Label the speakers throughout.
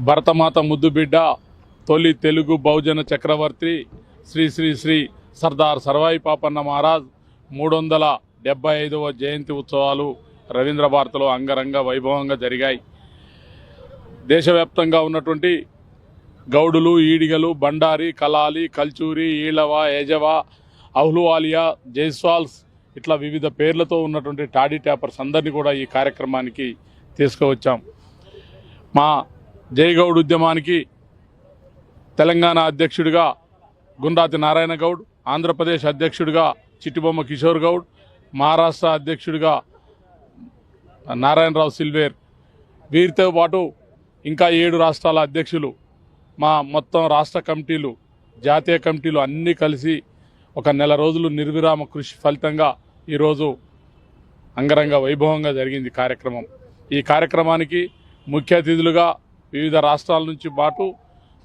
Speaker 1: భరతమాత ముద్దు బిడ్డ తొలి తెలుగు బహుజన చక్రవర్తి శ్రీ శ్రీ శ్రీ సర్దార్ సర్వాయి పాపన్న మహారాజ్ 375వ జయంతి ఉత్సవాలు రవీంద్ర భారతిలో అంగరంగ వైభవంగా జరిగాయి. దేశవ్యాప్తంగా ఉన్నటువంటి గౌడులు, ఈడిగలు, బండారి, కలాలి, కల్చూరి, ఈళవ, యజవ, అహ్లువాలియా, జైస్వాల్స్ ఇట్లా వివిధ పేర్లతో ఉన్నటువంటి టాడీ ట్యాపర్స్ అందరినీ కూడా ఈ కార్యక్రమానికి తీసుకువచ్చాం. మా జైగౌడ్ ఉద్యమానికి తెలంగాణ అధ్యక్షుడిగా గుండ్రాతి నారాయణ గౌడ్, ఆంధ్రప్రదేశ్ అధ్యక్షుడిగా చిట్టిబొమ్మ కిషోర్ గౌడ్, మహారాష్ట్ర అధ్యక్షుడిగా నారాయణరావు సిల్వేర్, వీరితో పాటు ఇంకా 7 రాష్ట్రాల అధ్యక్షులు, మా మొత్తం రాష్ట్ర కమిటీలు, జాతీయ కమిటీలు అన్నీ కలిసి ఒక నెల రోజులు నిర్విరామ కృషి ఫలితంగా ఈరోజు అంగరంగ వైభవంగా జరిగింది కార్యక్రమం. ఈ కార్యక్రమానికి ముఖ్య అతిథులుగా వివిధ రాష్ట్రాల నుంచి పాటు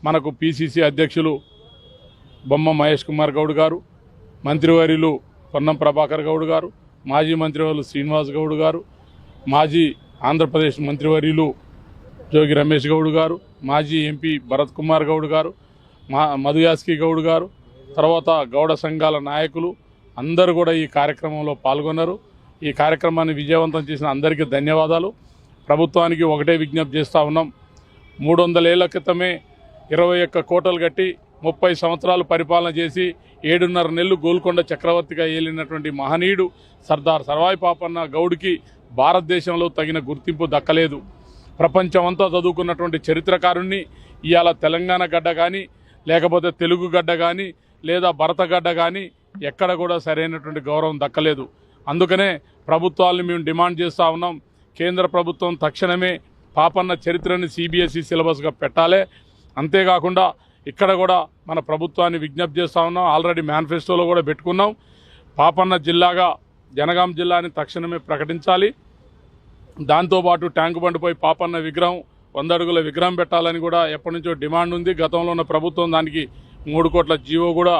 Speaker 1: మనకు పిసిసి అధ్యక్షులు బొమ్మ మహేష్ కుమార్ గౌడ్ గారు, మంత్రివర్యులు పొన్నం ప్రభాకర్ గౌడ్ గారు, మాజీ మంత్రివర్యులు శ్రీనివాస్ గౌడ్ గారు, మాజీ ఆంధ్రప్రదేశ్ మంత్రివర్యులు జోగి రమేష్ గౌడ్ గారు, మాజీ ఎంపీ భరత్ కుమార్ గౌడ్ గారు, మధుయాస్కి గౌడ్ గారు, తర్వాత గౌడ సంఘాల నాయకులు అందరూ కూడా ఈ కార్యక్రమంలో పాల్గొన్నారు. ఈ కార్యక్రమాన్ని విజయవంతం చేసిన అందరికీ ధన్యవాదాలు. ప్రభుత్వానికి ఒకటే విజ్ఞప్తి చేస్తూ ఉన్నాం. 300 ఏళ్ల క్రితమే 21 కోటలు కట్టి 30 సంవత్సరాలు పరిపాలన చేసి 7.5 నెలలు గోల్కొండ చక్రవర్తిగా ఏలినటువంటి మహనీయుడు సర్దార్ సర్వాయి పాపన్న గౌడ్కి భారతదేశంలో తగిన గుర్తింపు దక్కలేదు. ప్రపంచమంతా చదువుకున్నటువంటి చరిత్రకారుణ్ణి ఇవాళ తెలంగాణ గడ్డ కానీ, లేకపోతే తెలుగు గడ్డ కానీ, లేదా భరత గడ్డ కానీ ఎక్కడ కూడా సరైనటువంటి గౌరవం దక్కలేదు. అందుకనే ప్రభుత్వాలను మేము డిమాండ్ చేస్తూ ఉన్నాం. కేంద్ర ప్రభుత్వం తక్షణమే పాపన్న చరిత్రని సిబిఎస్ఈ సిలబస్గా పెట్టాలి. అంతేకాకుండా ఇక్కడ కూడా మన ప్రభుత్వాన్ని విజ్ఞప్తి చేస్తూ ఉన్నాం. ఆల్రెడీ మేనిఫెస్టోలో కూడా పెట్టుకున్నాం. పాపన్న జిల్లాగా జనగాం జిల్లాని తక్షణమే ప్రకటించాలి. దాంతోపాటు ట్యాంకు బండిపై పాపన్న విగ్రహం 100 అడుగుల విగ్రహం పెట్టాలని కూడా ఎప్పటి నుంచో డిమాండ్ ఉంది. గతంలో ఉన్న ప్రభుత్వం దానికి 3 కోట్ల జీవో కూడా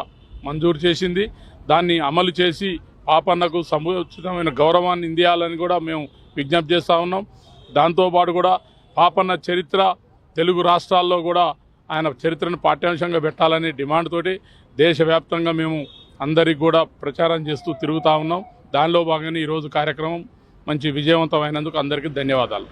Speaker 1: మంజూరు చేసింది. దాన్ని అమలు చేసి పాపన్నకు సముచితమైన గౌరవాన్ని ఇందియాలని కూడా మేము విజ్ఞప్తి చేస్తూ ఉన్నాం. దాంతోపాటు కూడా పాపన్న చరిత్ర తెలుగు రాష్ట్రాల్లో కూడా ఆయన చరిత్రను పాఠ్యాంశంగా పెట్టాలనే డిమాండ్ తోటి దేశవ్యాప్తంగా మేము అందరికి కూడా ప్రచారం చేస్తూ తిరుగుతూ ఉన్నాం. దానిలో భాగంగా ఈరోజు కార్యక్రమం మంచి విజయవంతమైనందుకు అందరికీ ధన్యవాదాలు.